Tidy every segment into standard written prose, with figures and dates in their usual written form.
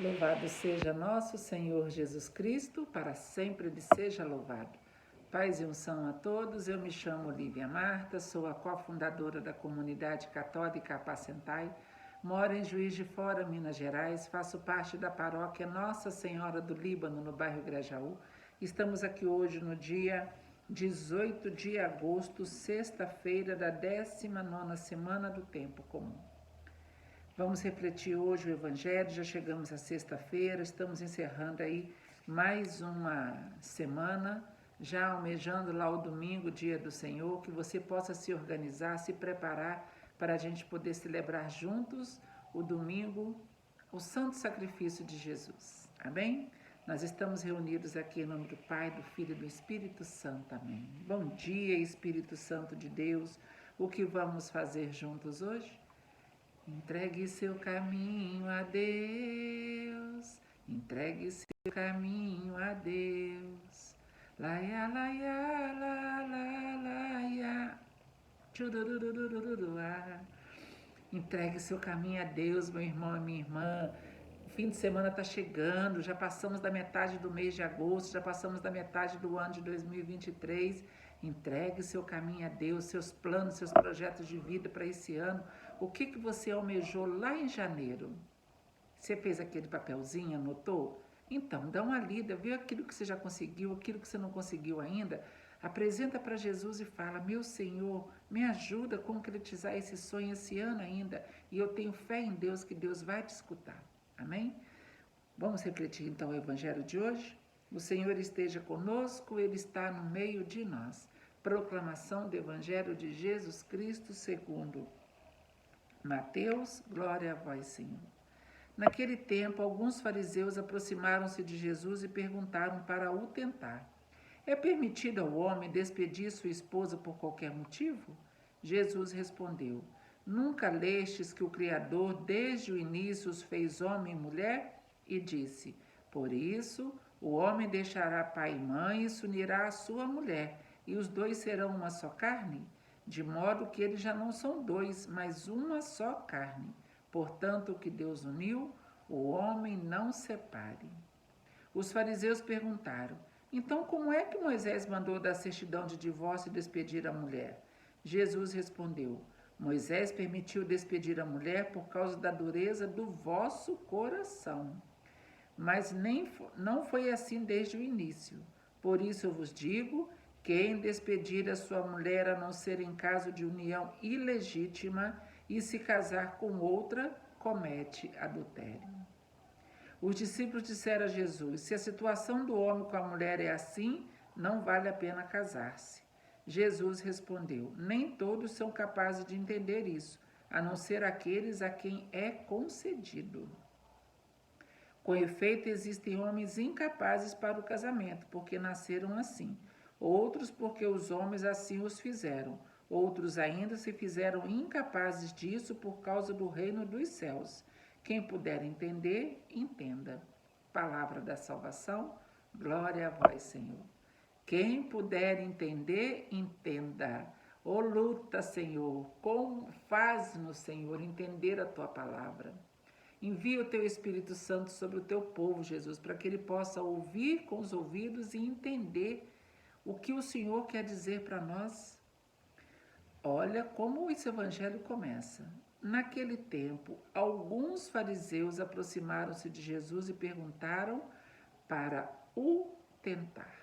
Louvado seja nosso Senhor Jesus Cristo, para sempre Ele seja louvado. Paz e unção a todos, eu me chamo Lívia Marta, sou a cofundadora da comunidade católica Apacentai, moro em Juiz de Fora, Minas Gerais, faço parte da paróquia Nossa Senhora do Líbano, no bairro Grajaú. Estamos aqui hoje no dia 18 de agosto, sexta-feira da 19ª semana do Tempo Comum. Vamos refletir hoje o Evangelho, já chegamos à sexta-feira, estamos encerrando aí mais uma semana, já almejando lá o domingo, dia do Senhor, que você possa se organizar, se preparar para a gente poder celebrar juntos o domingo, o santo sacrifício de Jesus. Amém? Nós estamos reunidos aqui em nome do Pai, do Filho e do Espírito Santo. Amém. Bom dia, Espírito Santo de Deus. O que vamos fazer juntos hoje? Entregue seu caminho a Deus, entregue seu caminho a Deus. Laia, laia, la, la, laia. Entregue seu caminho a Deus, meu irmão e minha irmã. O fim de semana está chegando, já passamos da metade do mês de agosto, já passamos da metade do ano de 2023. Entregue seu caminho a Deus, seus planos, seus projetos de vida para esse ano. O que você almejou lá em janeiro? Você fez aquele papelzinho, anotou? Então, dá uma lida, vê aquilo que você já conseguiu, aquilo que você não conseguiu ainda. Apresenta para Jesus e fala: meu Senhor, me ajuda a concretizar esse sonho esse ano ainda. E eu tenho fé em Deus que Deus vai te escutar. Amém? Vamos refletir então o Evangelho de hoje? O Senhor esteja conosco, Ele está no meio de nós. Proclamação do Evangelho de Jesus Cristo segundo Mateus, glória a vós, Senhor. Naquele tempo, alguns fariseus aproximaram-se de Jesus e perguntaram para o tentar: é permitido ao homem despedir sua esposa por qualquer motivo? Jesus respondeu: nunca lestes que o Criador desde o início os fez homem e mulher? E disse: por isso o homem deixará pai e mãe e se unirá à sua mulher, e os dois serão uma só carne? De modo que eles já não são dois, mas uma só carne. Portanto, o que Deus uniu, o homem não separe. Os fariseus perguntaram: então como é que Moisés mandou dar certidão de divórcio e despedir a mulher? Jesus respondeu: Moisés permitiu despedir a mulher por causa da dureza do vosso coração. Mas não foi assim desde o início. Por isso eu vos digo: quem despedir a sua mulher a não ser em caso de união ilegítima e se casar com outra, comete adultério. Os discípulos disseram a Jesus: se a situação do homem com a mulher é assim, não vale a pena casar-se. Jesus respondeu: nem todos são capazes de entender isso, a não ser aqueles a quem é concedido. Com efeito, existem homens incapazes para o casamento, porque nasceram assim. Outros porque os homens assim os fizeram. Outros ainda se fizeram incapazes disso por causa do reino dos céus. Quem puder entender, entenda. Palavra da salvação, glória a vós, Senhor. Quem puder entender, entenda. Ô luta, Senhor, faz-nos, Senhor, entender a tua palavra. Envia o teu Espírito Santo sobre o teu povo, Jesus, para que ele possa ouvir com os ouvidos e entender o que o Senhor quer dizer para nós. Olha como esse evangelho começa. Naquele tempo, alguns fariseus aproximaram-se de Jesus e perguntaram para o tentar.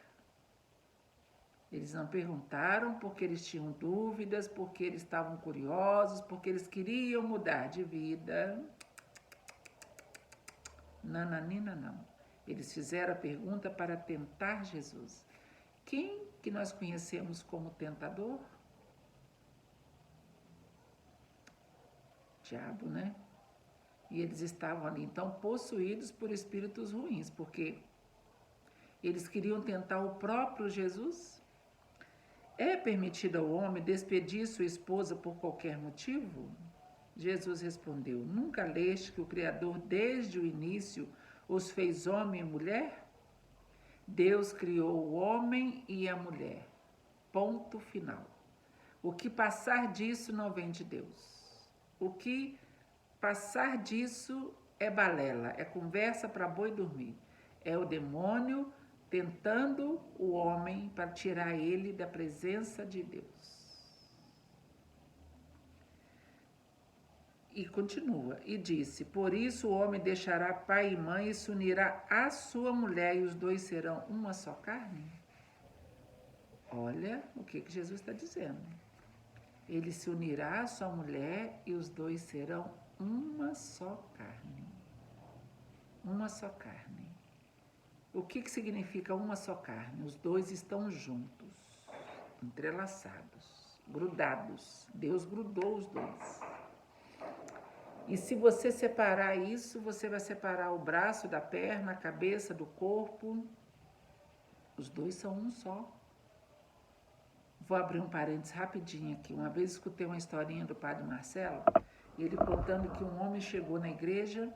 Eles não perguntaram porque eles tinham dúvidas, porque eles estavam curiosos, porque eles queriam mudar de vida. Nananina não. Eles fizeram a pergunta para tentar Jesus. Quem que nós conhecemos como tentador? Diabo, né? E eles estavam ali, então, possuídos por espíritos ruins, porque eles queriam tentar o próprio Jesus. É permitido ao homem despedir sua esposa por qualquer motivo? Jesus respondeu: nunca leste que o Criador desde o início os fez homem e mulher? Deus criou o homem e a mulher. Ponto final. O que passar disso não vem de Deus. O que passar disso é balela, é conversa para boi dormir. É o demônio tentando o homem para tirar ele da presença de Deus. E continua, e disse, por isso o homem deixará pai e mãe e se unirá à sua mulher e os dois serão uma só carne? Olha o que Jesus está dizendo. Ele se unirá à sua mulher e os dois serão uma só carne. Uma só carne. O que significa uma só carne? Os dois estão juntos, entrelaçados, grudados. Deus grudou os dois. E se você separar isso, você vai separar o braço da perna, a cabeça do corpo. Os dois são um só. Vou abrir um parênteses rapidinho aqui. Uma vez escutei uma historinha do padre Marcelo, ele contando que um homem chegou na igreja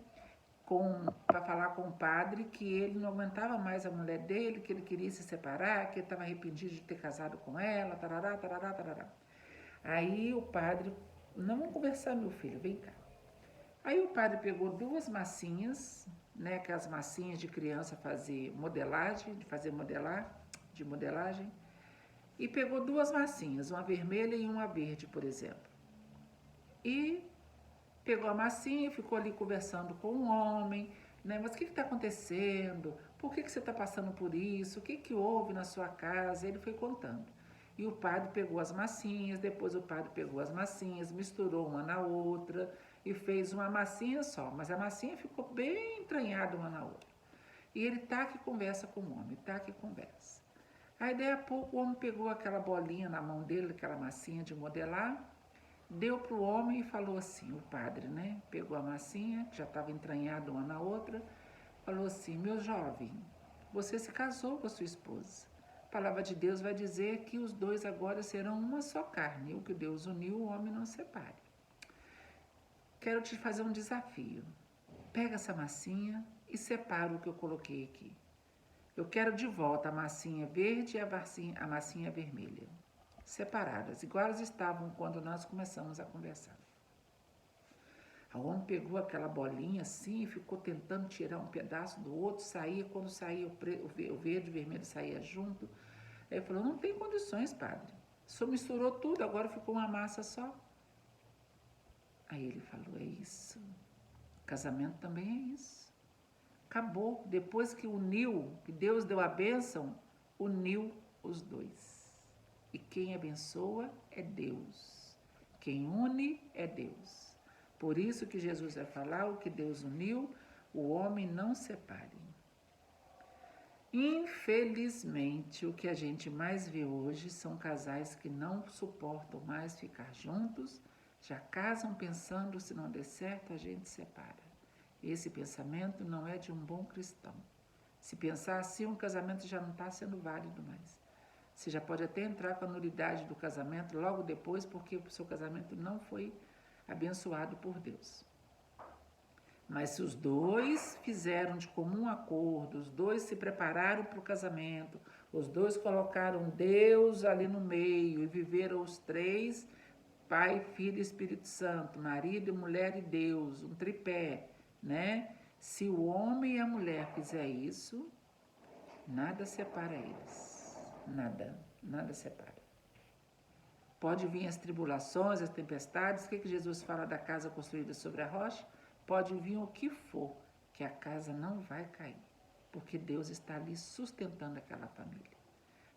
para falar com o padre que ele não aguentava mais a mulher dele, que ele queria se separar, que ele estava arrependido de ter casado com ela, tarará, tarará, tarará. Aí o padre, não, vamos conversar, meu filho, vem cá. Aí o padre pegou 2 massinhas, né, aquelas massinhas de criança fazer modelagem, de modelagem, e pegou 2 massinhas, uma vermelha e uma verde, por exemplo. E pegou a massinha e ficou ali conversando com o homem, né? Mas o que está acontecendo? Por que você está passando por isso? O que houve na sua casa? Ele foi contando. E o padre pegou as massinhas, depois o padre pegou as massinhas, misturou uma na outra e fez uma massinha só. Mas a massinha ficou bem entranhada uma na outra. E ele tá que conversa com o homem, tá que conversa. Aí daí a pouco o homem pegou aquela bolinha na mão dele, aquela massinha de modelar, deu para o homem e falou assim, o padre, né? Pegou a massinha, que já estava entranhada uma na outra, falou assim, meu jovem, você se casou com a sua esposa. A palavra de Deus vai dizer que os dois agora serão uma só carne. O que Deus uniu, o homem não separe. Quero te fazer um desafio. Pega essa massinha e separa o que eu coloquei aqui. Eu quero de volta a massinha verde e a massinha vermelha. Separadas, igual elas estavam quando nós começamos a conversar. O homem pegou aquela bolinha assim e ficou tentando tirar um pedaço do outro, saía, quando saía o verde e o vermelho saía junto. Aí ele falou, não tem condições, padre. O senhor misturou tudo, agora ficou uma massa só. Aí ele falou, é isso. Casamento também é isso. Acabou. Depois que uniu, que Deus deu a bênção, uniu os dois. E quem abençoa é Deus. Quem une é Deus. Por isso que Jesus vai falar, o que Deus uniu, o homem não separe. Infelizmente, o que a gente mais vê hoje são casais que não suportam mais ficar juntos, já casam pensando, se não der certo, a gente separa. Esse pensamento não é de um bom cristão. Se pensar assim, um casamento já não está sendo válido mais. Você já pode até entrar com a nulidade do casamento logo depois, porque o seu casamento não foi abençoado por Deus. Mas se os dois fizeram de comum acordo, os dois se prepararam para o casamento, os dois colocaram Deus ali no meio e viveram os 3, Pai, Filho e Espírito Santo, marido e mulher e Deus, um tripé, né? Se o homem e a mulher fizer isso, nada separa eles. Nada separa. Pode vir as tribulações, as tempestades. O que Jesus fala da casa construída sobre a rocha? Pode vir o que for, que a casa não vai cair, porque Deus está ali sustentando aquela família.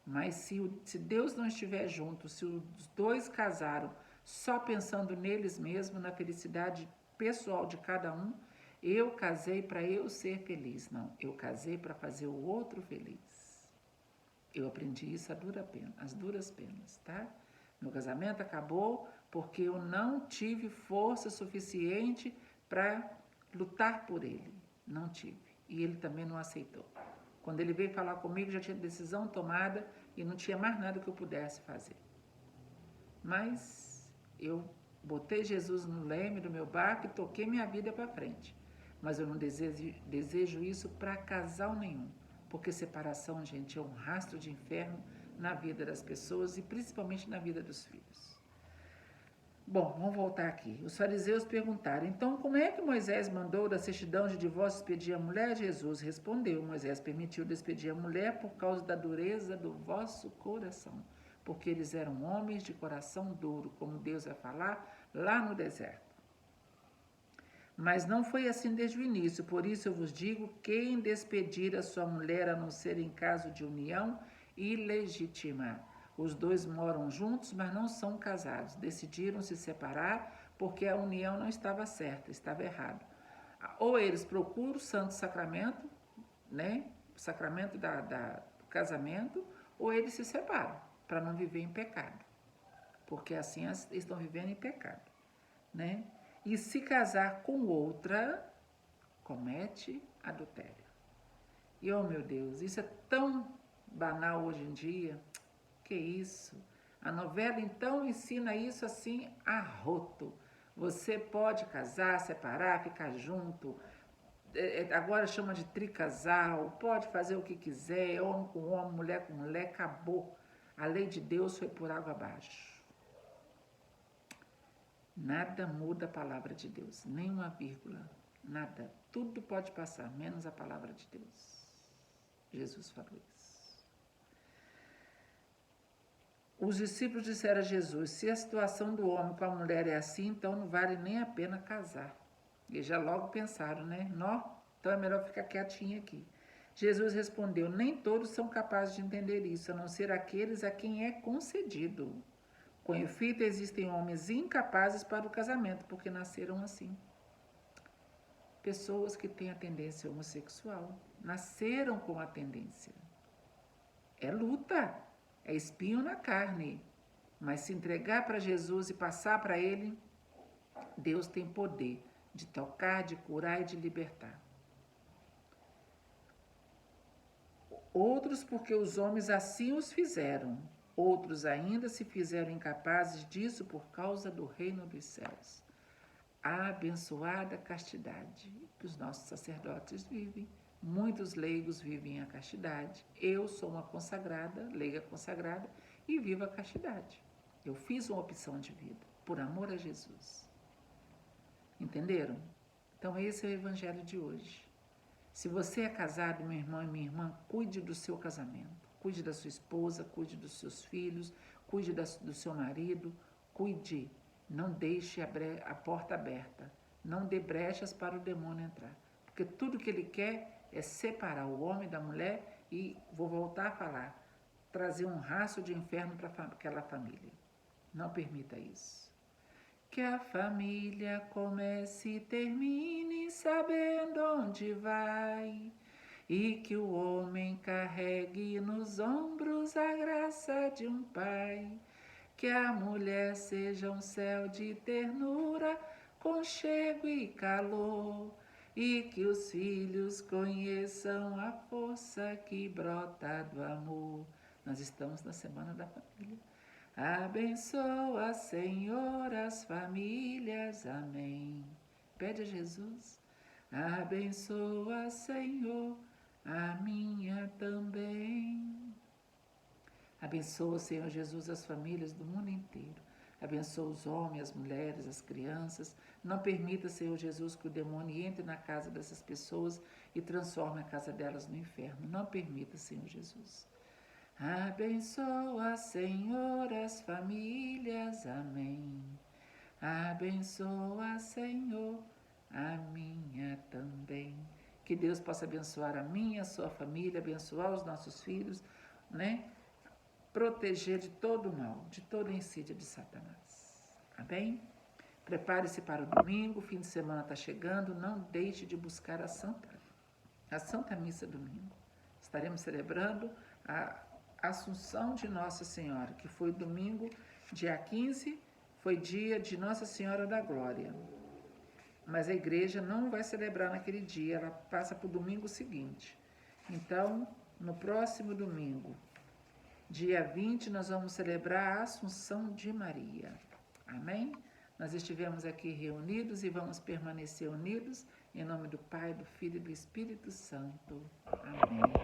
Mas se Deus não estiver junto, se os dois casaram só pensando neles mesmos, na felicidade pessoal de cada um, eu casei para eu ser feliz. Não, eu casei para fazer o outro feliz. Eu aprendi isso às duras penas, tá? Meu casamento acabou porque eu não tive força suficiente para lutar por ele. Não tive. E ele também não aceitou. Quando ele veio falar comigo, já tinha decisão tomada e não tinha mais nada que eu pudesse fazer. Mas eu botei Jesus no leme do meu barco e toquei minha vida para frente. Mas eu não desejo isso para casal nenhum. Porque separação, gente, é um rastro de inferno na vida das pessoas e principalmente na vida dos filhos. Bom, vamos voltar aqui. Os fariseus perguntaram, então como é que Moisés mandou da certidão de divórcio despedir a mulher? Jesus respondeu, Moisés permitiu despedir a mulher por causa da dureza do vosso coração, porque eles eram homens de coração duro, como Deus vai falar lá no deserto. Mas não foi assim desde o início, por isso eu vos digo, quem despedir a sua mulher a não ser em caso de união ilegítima. Os dois moram juntos, mas não são casados. Decidiram se separar porque a união não estava certa, estava errado. Ou eles procuram o santo sacramento, né? O sacramento do casamento, ou eles se separam para não viver em pecado. Porque assim estão vivendo em pecado, né? E se casar com outra, comete adultério. E, oh meu Deus, isso é tão banal hoje em dia. Que isso? A novela, então, ensina isso assim a roto. Você pode casar, separar, ficar junto. Agora chama de tricasal. Pode fazer o que quiser, homem com homem, mulher com mulher, acabou. A lei de Deus foi por água abaixo. Nada muda a palavra de Deus, nem uma vírgula, nada. Tudo pode passar, menos a palavra de Deus. Jesus falou isso. Os discípulos disseram a Jesus, se a situação do homem com a mulher é assim, então não vale nem a pena casar. E já logo pensaram, né? Então é melhor ficar quietinho aqui. Jesus respondeu, nem todos são capazes de entender isso, a não ser aqueles a quem é concedido. Com efeito, existem homens incapazes para o casamento, porque nasceram assim. Pessoas que têm a tendência homossexual, nasceram com a tendência. É luta, é espinho na carne. Mas se entregar para Jesus e passar para Ele, Deus tem poder de tocar, de curar e de libertar. Outros porque os homens assim os fizeram. Outros ainda se fizeram incapazes disso por causa do reino dos céus. A abençoada castidade que os nossos sacerdotes vivem. Muitos leigos vivem a castidade. Eu sou uma consagrada, leiga consagrada, e vivo a castidade. Eu fiz uma opção de vida, por amor a Jesus. Entenderam? Então esse é o evangelho de hoje. Se você é casado, meu irmão e minha irmã, cuide do seu casamento. Cuide da sua esposa, cuide dos seus filhos, cuide do seu marido, cuide. Não deixe a porta aberta. Não dê brechas para o demônio entrar. Porque tudo que ele quer é separar o homem da mulher e, vou voltar a falar, trazer um rastro de inferno para aquela família. Não permita isso. Que a família comece e termine sabendo onde vai. E que o homem carregue nos ombros a graça de um pai. Que a mulher seja um céu de ternura, conchego e calor. E que os filhos conheçam a força que brota do amor. Nós estamos na Semana da Família. Abençoa, Senhor, as famílias. Amém. Pede a Jesus. Abençoa, Senhor, a minha também. Abençoa, Senhor Jesus, as famílias do mundo inteiro. Abençoa os homens, as mulheres, as crianças. Não permita, Senhor Jesus, que o demônio entre na casa dessas pessoas e transforme a casa delas no inferno. Não permita, Senhor Jesus. Abençoa, Senhor, as famílias. Amém. Abençoa, Senhor, a minha também. Que Deus possa abençoar a minha, a sua família, abençoar os nossos filhos, né? Proteger de todo o mal, de toda a insídia de Satanás. Amém? Prepare-se para o domingo, o fim de semana está chegando, não deixe de buscar a Santa Missa domingo. Estaremos celebrando a Assunção de Nossa Senhora, que foi domingo, dia 15, foi dia de Nossa Senhora da Glória. Mas a igreja não vai celebrar naquele dia, ela passa para o domingo seguinte. Então, no próximo domingo, dia 20, nós vamos celebrar a Assunção de Maria. Amém? Nós estivemos aqui reunidos e vamos permanecer unidos em nome do Pai, do Filho e do Espírito Santo. Amém.